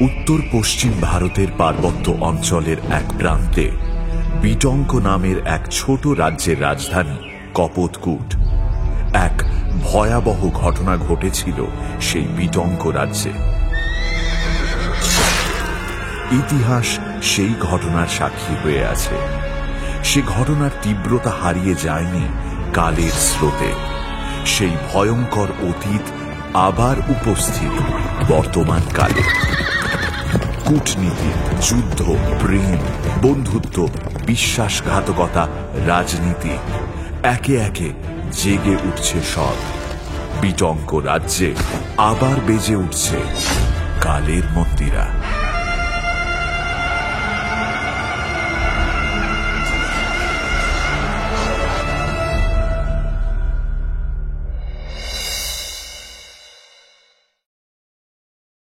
উত্তর পশ্চিম ভারতের পার্বত্য অঞ্চলের এক প্রান্তে বিটঙ্ক নামের এক ছোট রাজ্যের রাজধানী কপোতকুট। এক ভয়াবহ ঘটনা ঘটেছিল সেই বিটঙ্ক রাজ্যে। ইতিহাস সেই ঘটনার সাক্ষী হয়ে আছে। সে ঘটনার তীব্রতা হারিয়ে যায়নি কালের স্রোতে। সেই ভয়ঙ্কর অতীত আবার উপস্থিত বর্তমান কালে। কূটনীতি, যুদ্ধ, প্রেম, বন্ধুত্ব, বিশ্বাসঘাতকতা, রাজনীতি, একে একে জেগে উঠছে সব। বিটঙ্ক রাজ্যে আবার বেজে উঠছে কালের মন্দিরা।